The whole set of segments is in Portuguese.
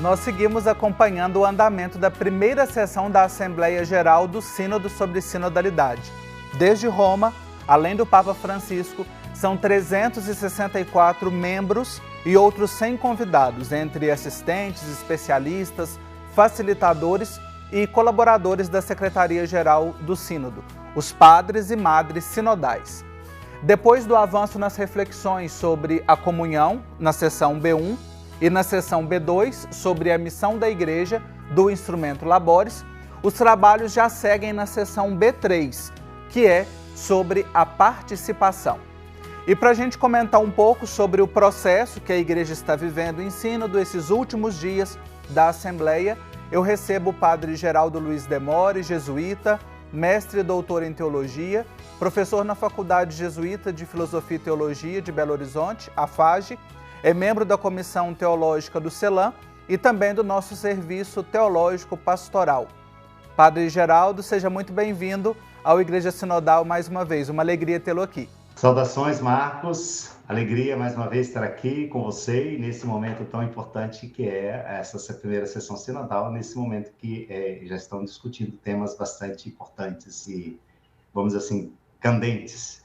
nós seguimos acompanhando o andamento da primeira sessão da Assembleia Geral do Sínodo sobre Sinodalidade. Desde Roma, além do Papa Francisco, são 364 membros e outros 100 convidados, entre assistentes, especialistas, facilitadores e colaboradores da Secretaria-Geral do Sínodo, os padres e madres sinodais. Depois do avanço nas reflexões sobre a comunhão, na sessão B1, e na sessão B2, sobre a missão da Igreja, do instrumento Labores, os trabalhos já seguem na sessão B3, que é sobre a participação. E para a gente comentar um pouco sobre o processo que a Igreja está vivendo em Sínodo, esses últimos dias da Assembleia, eu recebo o Padre Geraldo Luiz Demore, jesuíta, mestre e doutor em Teologia, professor na Faculdade Jesuíta de Filosofia e Teologia de Belo Horizonte, a FAGE, é membro da Comissão Teológica do CELAM e também do nosso Serviço Teológico Pastoral. Padre Geraldo, seja muito bem-vindo ao Igreja Sinodal mais uma vez, uma alegria tê-lo aqui. Saudações, Marcos, alegria mais uma vez estar aqui com você e nesse momento tão importante que é essa primeira sessão sinodal, nesse momento que já estão discutindo temas bastante importantes e, vamos dizer assim, candentes.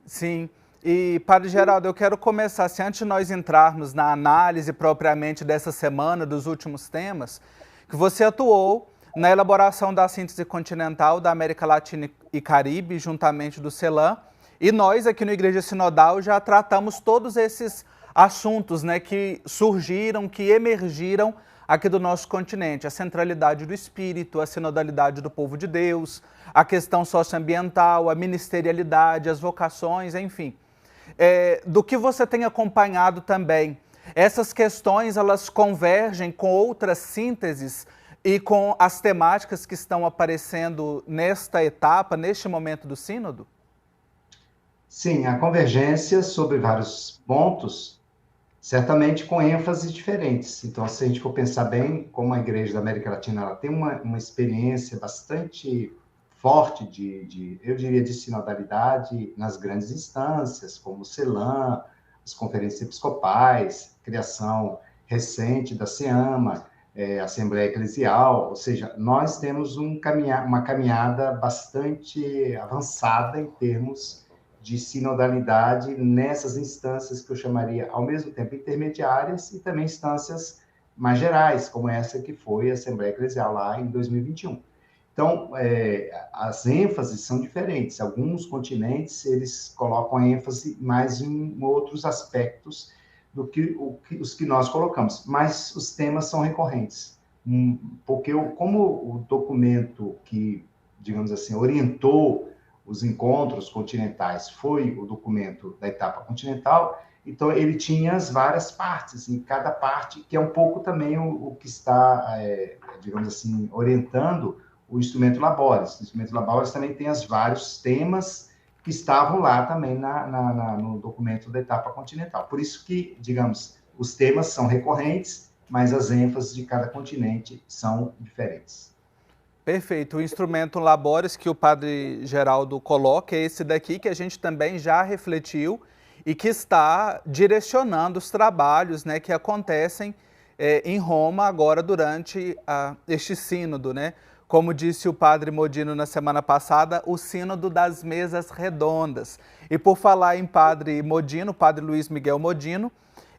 Sim. E, Padre Geraldo, eu quero começar, antes de nós entrarmos na análise propriamente dessa semana, dos últimos temas, que você atuou na elaboração da síntese continental da América Latina e Caribe, juntamente do CELAM, e nós aqui no Igreja Sinodal já tratamos todos esses assuntos, né, que surgiram, que emergiram aqui do nosso continente, a centralidade do Espírito, a sinodalidade do povo de Deus, a questão socioambiental, a ministerialidade, as vocações, enfim. Do que você tem acompanhado também, essas questões elas convergem com outras sínteses e com as temáticas que estão aparecendo nesta etapa, neste momento do Sínodo? Sim, há convergência sobre vários pontos, certamente com ênfases diferentes. Então, se a gente for pensar bem, como a Igreja da América Latina ela tem uma experiência bastante forte eu diria, de sinodalidade nas grandes instâncias, como o CELAM, as conferências episcopais, criação recente da SEAMA, Assembleia Eclesial, ou seja, nós temos uma caminhada bastante avançada em termos de sinodalidade nessas instâncias que eu chamaria, ao mesmo tempo, intermediárias e também instâncias mais gerais, como essa que foi a Assembleia Eclesial lá em 2021. Então, as ênfases são diferentes. Alguns continentes, eles colocam a ênfase mais em outros aspectos do que os que nós colocamos, mas os temas são recorrentes. Porque como o documento que, digamos assim, orientou os encontros continentais foi o documento da etapa continental, então ele tinha as várias partes, em cada parte, que é um pouco também o que está, digamos assim, orientando o instrumento Labores. O instrumento Labores também tem os vários temas que estavam lá também no documento da etapa continental. Por isso que, digamos, os temas são recorrentes, mas as ênfases de cada continente são diferentes. Perfeito. O instrumento Labores que o Padre Geraldo coloca é esse daqui que a gente também já refletiu e que está direcionando os trabalhos, né, que acontecem em Roma agora durante este sínodo, né? Como disse o Padre Modino na semana passada, o sínodo das mesas redondas. E por falar em Padre Modino, Padre Luiz Miguel Modino,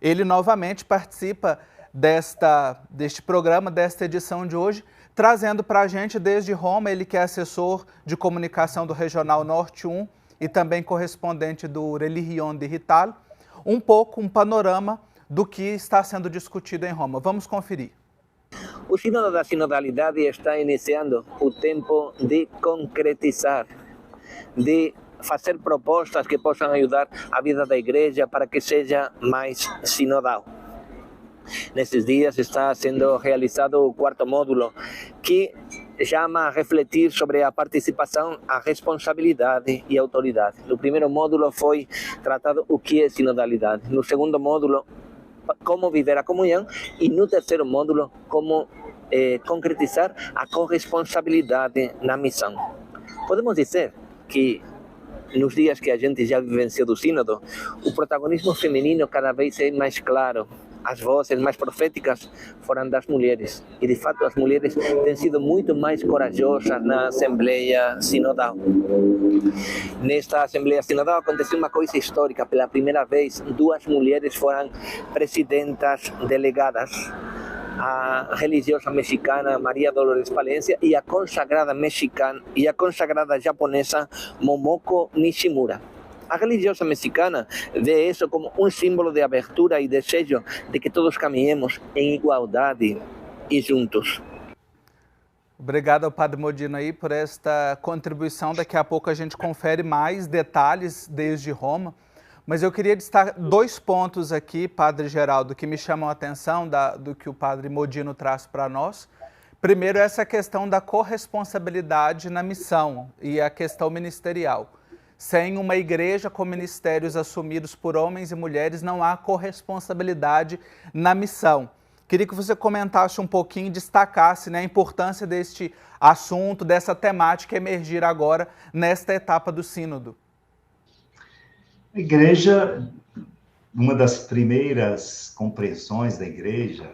ele novamente participa deste programa, desta edição de hoje, trazendo para a gente desde Roma, ele que é assessor de comunicação do Regional Norte 1 e também correspondente do Religione Digital, um panorama do que está sendo discutido em Roma. Vamos conferir. O Sínodo da Sinodalidade está iniciando o tempo de concretizar, de fazer propostas que possam ajudar a vida da Igreja para que seja mais sinodal. Nesses dias está sendo realizado o quarto módulo, que chama a refletir sobre a participação, a responsabilidade e a autoridade. No primeiro módulo foi tratado o que é sinodalidade. No segundo módulo, como viver a comunhão, e no terceiro módulo, como concretizar a corresponsabilidade na missão. Podemos dizer que nos dias que a gente já vivenciou do sínodo, o protagonismo feminino cada vez é mais claro, as vozes mais proféticas foram das mulheres. E, de fato, as mulheres têm sido muito mais corajosas na Assembleia Sinodal. Nesta Assembleia Sinodal aconteceu uma coisa histórica. Pela primeira vez, 2 mulheres foram presidentas delegadas. A religiosa mexicana Maria Dolores Palencia e a consagrada mexicana e a consagrada japonesa Momoko Nishimura. A religiosa mexicana vê isso como um símbolo de abertura e desejo de que todos caminhemos em igualdade e juntos. Obrigado ao Padre Modino aí por esta contribuição. Daqui a pouco a gente confere mais detalhes desde Roma. Mas eu queria destacar 2 pontos aqui, Padre Geraldo, que me chamam a atenção do que o Padre Modino traz para nós. Primeiro, essa questão da corresponsabilidade na missão e a questão ministerial. Sem uma igreja com ministérios assumidos por homens e mulheres, não há corresponsabilidade na missão. Queria que você comentasse um pouquinho, destacasse, né, a importância deste assunto, dessa temática emergir agora nesta etapa do sínodo. A igreja, uma das primeiras compreensões da igreja,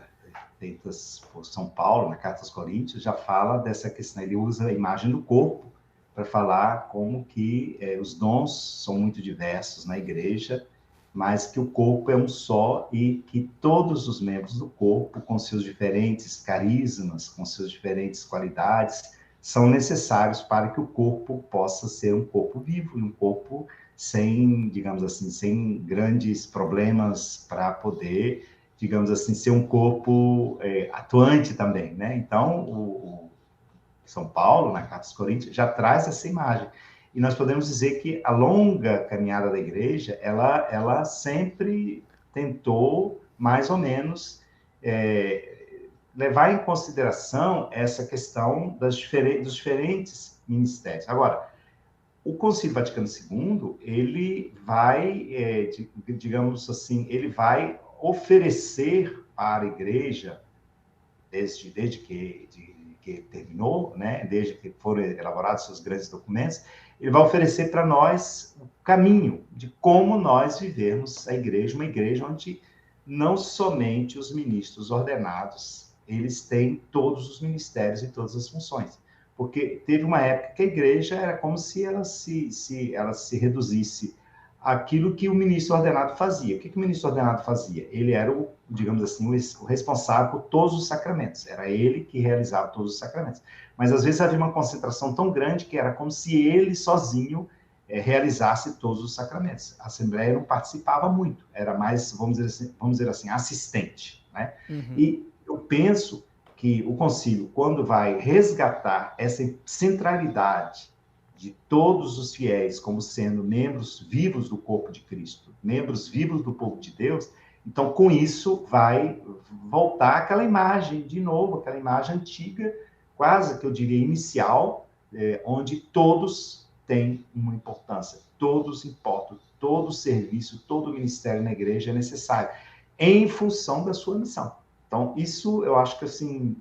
feitas por São Paulo, na Carta aos Coríntios, já fala dessa questão. Ele usa a imagem do corpo para falar como que os dons são muito diversos na igreja, mas que o corpo é um só e que todos os membros do corpo, com seus diferentes carismas, com suas diferentes qualidades, são necessários para que o corpo possa ser um corpo vivo, um corpo sem, digamos assim, sem grandes problemas para poder, digamos assim, ser um corpo atuante também, né? Então, o São Paulo, na Carta aos Coríntios, já traz essa imagem. E nós podemos dizer que a longa caminhada da igreja, ela sempre tentou, mais ou menos, levar em consideração essa questão dos diferentes ministérios. Agora, o Concílio Vaticano II, ele vai, digamos assim, ele vai oferecer para a Igreja, desde que terminou, né, desde que foram elaborados seus grandes documentos, ele vai oferecer para nós o caminho de como nós vivermos a igreja, uma igreja onde não somente os ministros ordenados, eles têm todos os ministérios e todas as funções. Porque teve uma época que a igreja era como se ela se reduzisse àquilo que o ministro ordenado fazia. O que o ministro ordenado fazia? Ele era digamos assim, o responsável por todos os sacramentos. Era ele que realizava todos os sacramentos. Mas às vezes havia uma concentração tão grande que era como se ele sozinho realizasse todos os sacramentos. A Assembleia não participava muito, era mais, vamos dizer assim, assistente, né? Uhum. E eu penso que o concílio, quando vai resgatar essa centralidade de todos os fiéis como sendo membros vivos do corpo de Cristo, membros vivos do povo de Deus, então, com isso, vai voltar aquela imagem, de novo, aquela imagem antiga, quase que eu diria inicial, onde todos têm uma importância, todos importam, todo serviço, todo ministério na igreja é necessário, em função da sua missão. Então, isso eu acho que, assim,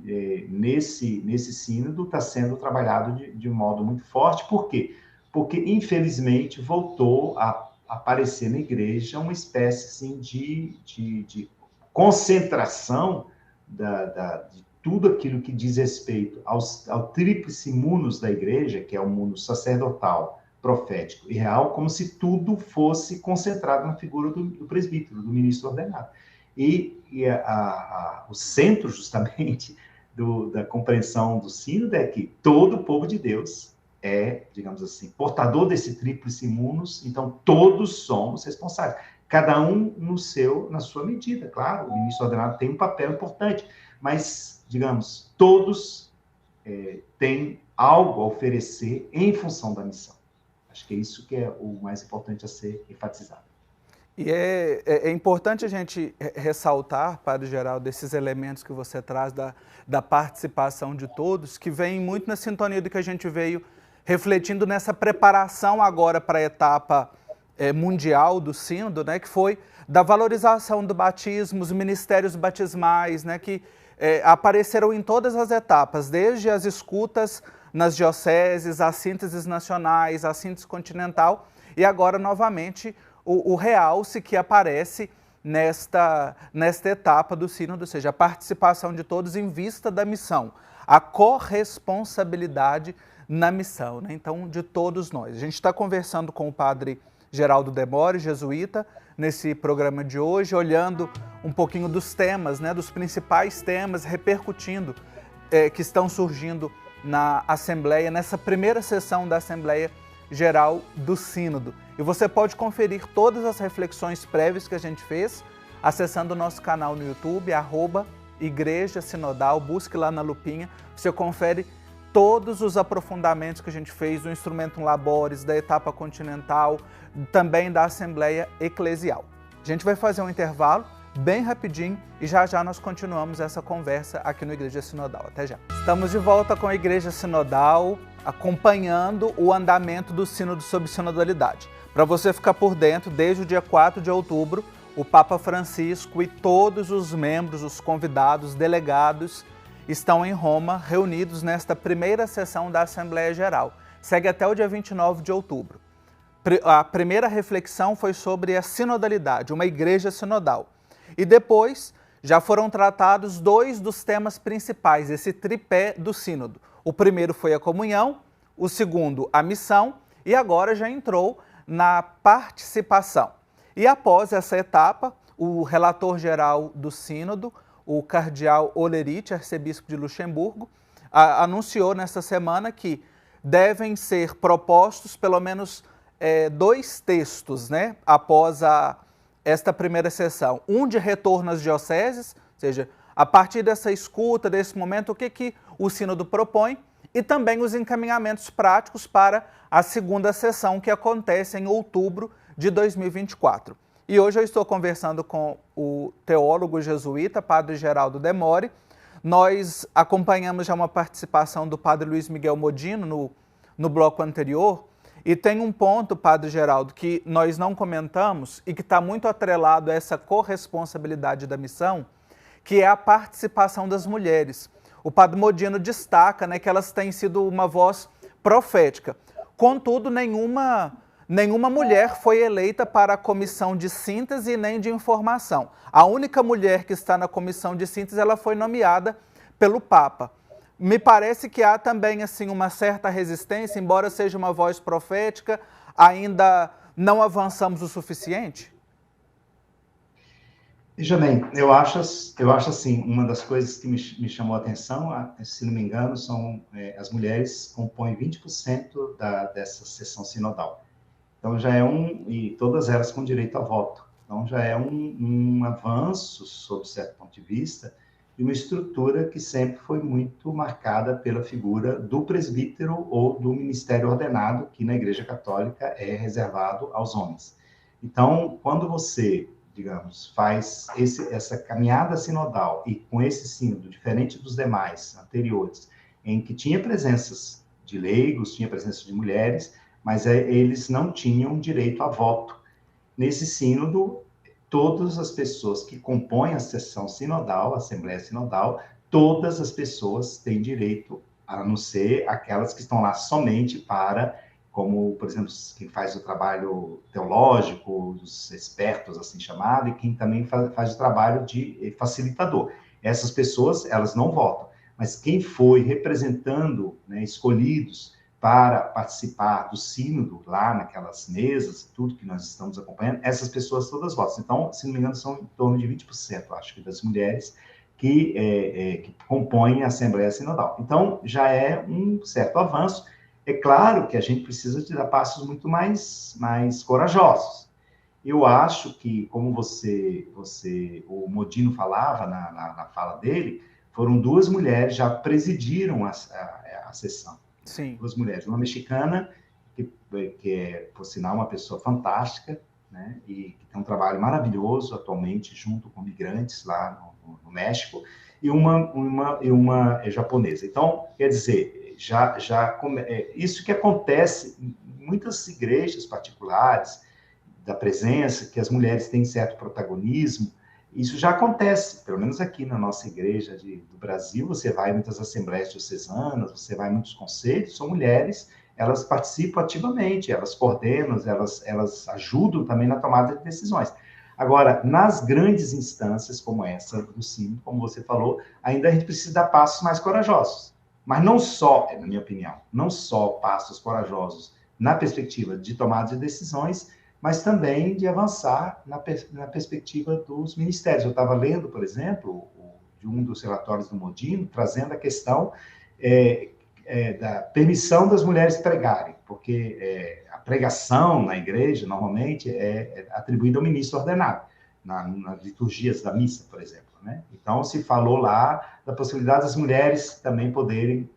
nesse sínodo está sendo trabalhado de um modo muito forte. Por quê? Porque, infelizmente, voltou a aparecer na igreja uma espécie, assim, de concentração de tudo aquilo que diz respeito ao tríplice munus da igreja, que é o mundo sacerdotal, profético e real, como se tudo fosse concentrado na figura do presbítero, do ministro ordenado. E o centro, justamente, da compreensão do sínodo é que todo o povo de Deus é, digamos assim, portador desse tríplice munus, então todos somos responsáveis. Cada um na sua medida, claro, o ministro ordenado tem um papel importante, mas, digamos, todos têm algo a oferecer em função da missão. Acho que é isso que é o mais importante a ser enfatizado. E é importante a gente ressaltar, Padre Geraldo, desses elementos que você traz da participação de todos, que vem muito na sintonia do que a gente veio refletindo nessa preparação agora para a etapa mundial do sínodo, né, que foi da valorização do batismo, os ministérios batismais, né, que apareceram em todas as etapas, desde as escutas nas dioceses, as sínteses nacionais, a síntese continental, e agora, novamente, o realce que aparece nesta etapa do sínodo, ou seja, a participação de todos em vista da missão, a corresponsabilidade na missão, né? Então, de todos nós. A gente está conversando com o padre Geraldo Demore, jesuíta, nesse programa de hoje, olhando um pouquinho dos temas, né, dos principais temas, repercutindo, que estão surgindo na Assembleia, nessa primeira sessão da Assembleia Geral do Sínodo. E você pode conferir todas as reflexões prévias que a gente fez acessando o nosso canal no YouTube, @Igreja Sinodal, busque lá na lupinha, você confere todos os aprofundamentos que a gente fez do Instrumentum Laboris, da etapa continental, também da Assembleia Eclesial. A gente vai fazer um intervalo bem rapidinho e já já nós continuamos essa conversa aqui no Igreja Sinodal. Até já. Estamos de volta com a Igreja Sinodal, acompanhando o andamento do Sínodo sobre Sinodalidade. Para você ficar por dentro, desde o dia 4 de outubro, o Papa Francisco e todos os membros, os convidados, delegados, estão em Roma, reunidos nesta primeira sessão da Assembleia Geral. Segue até o dia 29 de outubro. A primeira reflexão foi sobre a sinodalidade, uma igreja sinodal. E depois já foram tratados dois dos temas principais, esse tripé do sínodo. O primeiro foi a comunhão, o segundo a missão e agora já entrou na participação. E após essa etapa, o relator geral do sínodo, o cardeal Olerite, arcebispo de Luxemburgo, anunciou nesta semana que devem ser propostos pelo menos dois textos, né, após esta primeira sessão. Um de retorno às dioceses, ou seja, a partir dessa escuta, desse momento, o que o sínodo propõe, e também os encaminhamentos práticos para a segunda sessão, que acontece em outubro de 2024. E hoje eu estou conversando com o teólogo jesuíta, padre Geraldo Demore. Nós acompanhamos já uma participação do padre Luiz Miguel Modino no bloco anterior, e tem um ponto, padre Geraldo, que nós não comentamos e que está muito atrelado a essa corresponsabilidade da missão, que é a participação das mulheres. O padre Modino destaca, né, que elas têm sido uma voz profética. Contudo, nenhuma mulher foi eleita para a comissão de síntese nem de informação. A única mulher que está na comissão de síntese, ela foi nomeada pelo Papa. Me parece que há também assim, uma certa resistência, embora seja uma voz profética, ainda não avançamos o suficiente? Veja bem, eu acho assim, uma das coisas que me chamou a atenção, se não me engano, são as mulheres compõem 20% dessa sessão sinodal. Então já é e todas elas com direito a voto. Então já é um avanço, sob certo ponto de vista, de uma estrutura que sempre foi muito marcada pela figura do presbítero ou do ministério ordenado, que na Igreja Católica é reservado aos homens. Então, quando você, digamos, faz essa caminhada sinodal e com esse sínodo, diferente dos demais anteriores, em que tinha presenças de leigos, tinha presença de mulheres, mas eles não tinham direito a voto. Nesse sínodo, todas as pessoas que compõem a sessão sinodal, a Assembleia Sinodal, todas as pessoas têm direito, a não ser aquelas que estão lá somente para, como, por exemplo, quem faz o trabalho teológico, os expertos, assim chamado, e quem também faz o trabalho de facilitador. Essas pessoas, elas não votam, mas quem foi representando, né, escolhidos para participar do sínodo, lá naquelas mesas, tudo que nós estamos acompanhando, essas pessoas todas votam. Então, se não me engano, são em torno de 20%, acho que, das mulheres que compõem a Assembleia Sinodal. Então, já é um certo avanço. É claro que a gente precisa de dar passos muito mais corajosos. Eu acho que, como o Modino falava na fala dele, foram duas mulheres já presidiram a sessão. Sim. Duas mulheres, uma mexicana, que é, por sinal, uma pessoa fantástica, né, e que tem um trabalho maravilhoso atualmente junto com migrantes lá no México, e uma japonesa. Então, quer dizer, isso que acontece em muitas igrejas particulares, da presença, que as mulheres têm certo protagonismo, isso já acontece, pelo menos aqui na nossa igreja do Brasil, você vai em muitas assembleias diocesanas, você vai em muitos conselhos, são mulheres, elas participam ativamente, elas coordenam, elas ajudam também na tomada de decisões. Agora, nas grandes instâncias como essa do Sínodo, como você falou, ainda a gente precisa dar passos mais corajosos. Mas não só, na minha opinião, não só passos corajosos na perspectiva de tomada de decisões, mas também de avançar na perspectiva dos ministérios. Eu estava lendo, por exemplo, de um dos relatórios do Modino, trazendo a questão da permissão das mulheres pregarem, porque a pregação na igreja, normalmente, é atribuída ao ministro ordenado, nas liturgias da missa, por exemplo. Né? Então, se falou lá da possibilidade das mulheres também poderem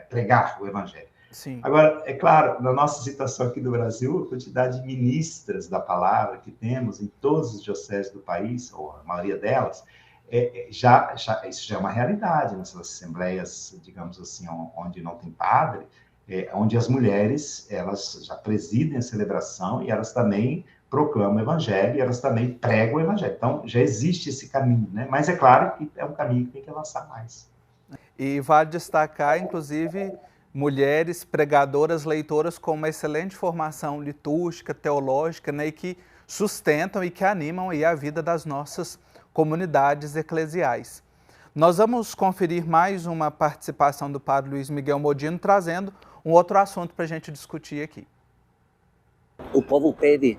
pregar o evangelho. Sim. Agora, é claro, na nossa situação aqui do Brasil, a quantidade de ministras da palavra que temos em todas as dioceses do país, ou a maioria delas, isso já é uma realidade nessas assembleias, digamos assim, onde não tem padre, onde as mulheres, elas já presidem a celebração e elas também proclamam o evangelho e elas também pregam o evangelho. Então, já existe esse caminho, né? Mas é claro que é um caminho que tem que avançar mais. E vale destacar, inclusive, mulheres pregadoras, leitoras com uma excelente formação litúrgica, teológica, né, e que sustentam e que animam aí a vida das nossas comunidades eclesiais. Nós vamos conferir mais uma participação do padre Luiz Miguel Modino, trazendo um outro assunto para a gente discutir aqui. O povo pede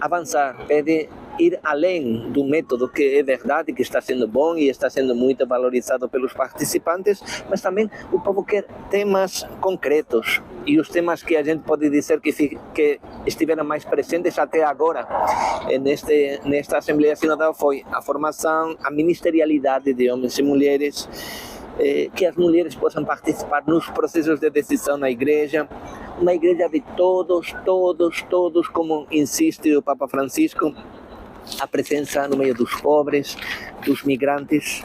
avançar, pede ir além do método, que é verdade que está sendo bom e está sendo muito valorizado pelos participantes, mas também o povo quer temas concretos, e os temas que a gente pode dizer que estiveram mais presentes até agora nesta Assembleia Sinodal foi a formação, a ministerialidade de homens e mulheres, que as mulheres possam participar nos processos de decisão na igreja, uma igreja de todos, como insiste o Papa Francisco, a presença no meio dos pobres, dos migrantes.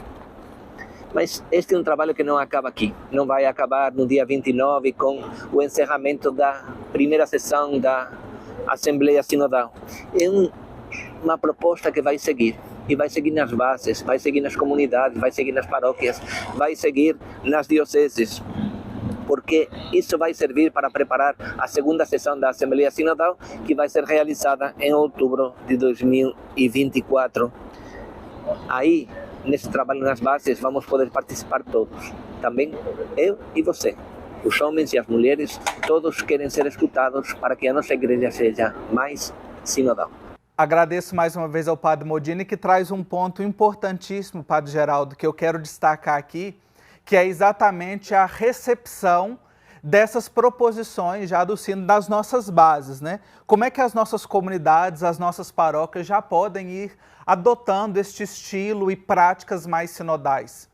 Mas este é um trabalho que não acaba aqui, não vai acabar no dia 29 com o encerramento da primeira sessão da Assembleia Sinodal. É uma proposta que vai seguir, e vai seguir nas bases, vai seguir nas comunidades, vai seguir nas paróquias, vai seguir nas dioceses, porque isso vai servir para preparar a segunda sessão da Assembleia Sinodal, que vai ser realizada em outubro de 2024. Aí, nesse trabalho nas bases, vamos poder participar todos, também eu e você. Os homens e as mulheres, todos querem ser escutados para que a nossa igreja seja mais sinodal. Agradeço mais uma vez ao padre Modino, que traz um ponto importantíssimo, padre Geraldo, que eu quero destacar aqui, que é exatamente a recepção dessas proposições já do Sínodo das nossas bases, né? Como é que as nossas comunidades, as nossas paróquias já podem ir adotando este estilo e práticas mais sinodais?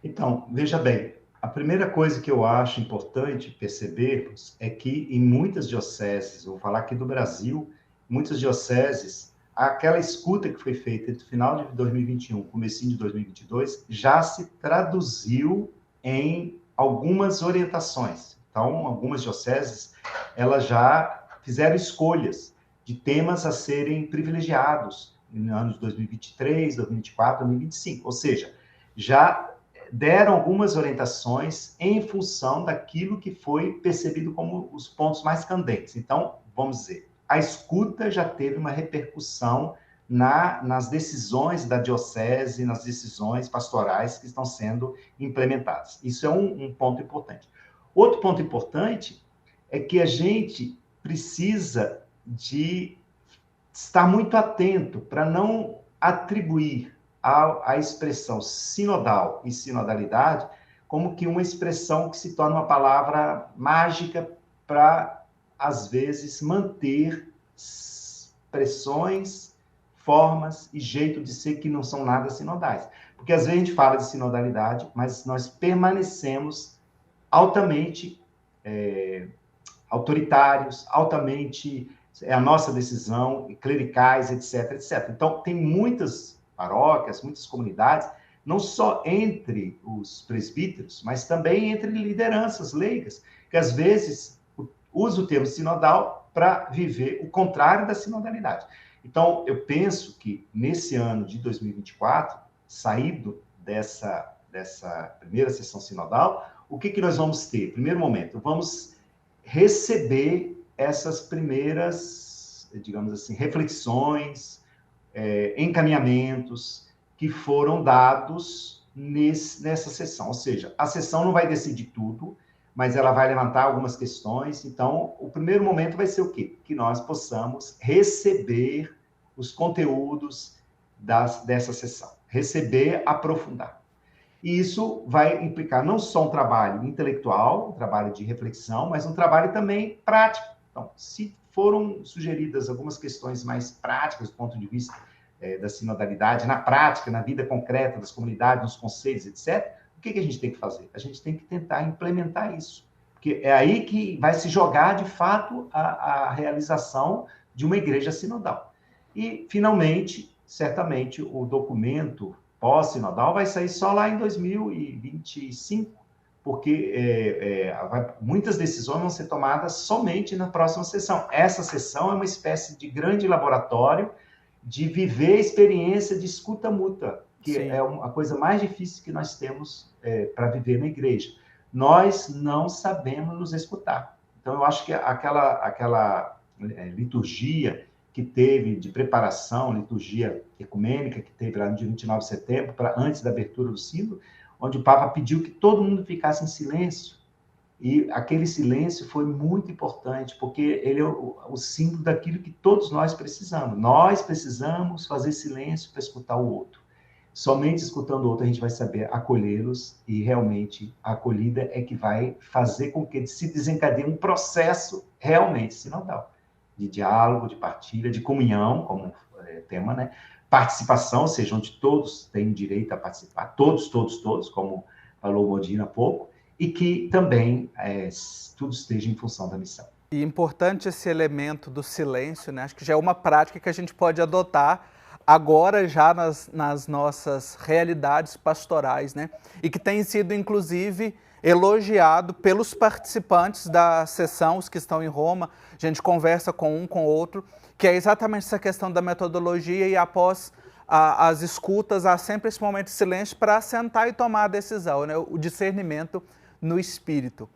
Então, veja bem, a primeira coisa que eu acho importante percebermos é que em muitas dioceses, vou falar aqui do Brasil, muitas dioceses, aquela escuta que foi feita entre o final de 2021 e comecinho de 2022 já se traduziu em algumas orientações. Então, algumas dioceses, elas já fizeram escolhas de temas a serem privilegiados no ano de 2023, 2024, 2025. Ou seja, já deram algumas orientações em função daquilo que foi percebido como os pontos mais candentes. Então, vamos dizer, a escuta já teve uma repercussão nas decisões da diocese, nas decisões pastorais que estão sendo implementadas. Isso é um ponto importante. Outro ponto importante é que a gente precisa de estar muito atento para não atribuir a expressão sinodal e sinodalidade como que uma expressão que se torna uma palavra mágica para, às vezes, manter expressões, formas e jeito de ser que não são nada sinodais. Porque, às vezes, a gente fala de sinodalidade, mas nós permanecemos altamente autoritários, altamente a nossa decisão, clericais, etc, etc. Então, tem muitas paróquias, muitas comunidades, não só entre os presbíteros, mas também entre lideranças leigas, que, às vezes, usa o termo sinodal para viver o contrário da sinodalidade. Então, eu penso que nesse ano de 2024, saído dessa primeira sessão sinodal, o que nós vamos ter? Primeiro momento, vamos receber essas primeiras digamos assim, reflexões, encaminhamentos que foram dados nessa sessão. Ou seja, a sessão não vai decidir tudo, mas ela vai levantar algumas questões. Então, o primeiro momento vai ser o quê? Que nós possamos receber os conteúdos dessa sessão. Receber, aprofundar. E isso vai implicar não só um trabalho intelectual, um trabalho de reflexão, mas um trabalho também prático. Então, se foram sugeridas algumas questões mais práticas do ponto de vista da sinodalidade, na prática, na vida concreta das comunidades, nos conselhos, etc., o que a gente tem que fazer? A gente tem que tentar implementar isso, porque é aí que vai se jogar, de fato, a realização de uma igreja sinodal. E, finalmente, certamente, o documento pós-sinodal vai sair só lá em 2025, porque muitas decisões vão ser tomadas somente na próxima sessão. Essa sessão é uma espécie de grande laboratório de viver a experiência de escuta mútua, que Sim. é a coisa mais difícil que nós temos para viver na igreja. Nós não sabemos nos escutar. Então, eu acho que aquela liturgia que teve de preparação, liturgia ecumênica, que teve lá no dia 29 de setembro, antes da abertura do sínodo, onde o Papa pediu que todo mundo ficasse em silêncio. E aquele silêncio foi muito importante, porque ele é o símbolo daquilo que todos nós precisamos. Nós precisamos fazer silêncio para escutar o outro. Somente escutando o outro a gente vai saber acolhê-los, e realmente a acolhida é que vai fazer com que se desencadeie um processo realmente sinodal, de diálogo, de partilha, de comunhão, como tema, né? Participação, ou seja, onde todos têm direito a participar, todos, como falou o Modena há pouco, e que também tudo esteja em função da missão. E importante esse elemento do silêncio, né? Acho que já é uma prática que a gente pode adotar agora já nas nossas realidades pastorais, né? E que tem sido, inclusive, elogiado pelos participantes da sessão, os que estão em Roma. A gente conversa com um, com o outro, que é exatamente essa questão da metodologia, e após as escutas, há sempre esse momento de silêncio para sentar e tomar a decisão, né? O discernimento no espírito.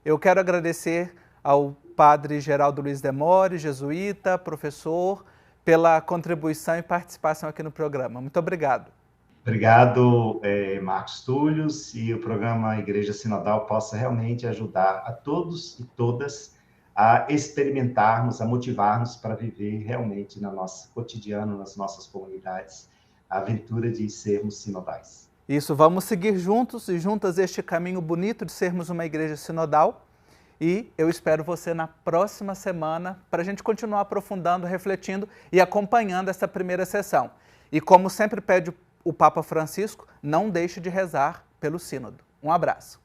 Eu quero agradecer ao padre Geraldo Luiz Demore, jesuíta, professor, pela contribuição e participação aqui no programa. Muito obrigado. Obrigado, Marcos Túlio, e o programa Igreja Sinodal possa realmente ajudar a todos e todas a experimentarmos, a motivarmos para viver realmente no nosso cotidiano, nas nossas comunidades, a aventura de sermos sinodais. Isso, vamos seguir juntos e juntas este caminho bonito de sermos uma igreja sinodal, e eu espero você na próxima semana para a gente continuar aprofundando, refletindo e acompanhando essa primeira sessão. E como sempre pede o Papa Francisco, não deixe de rezar pelo sínodo. Um abraço.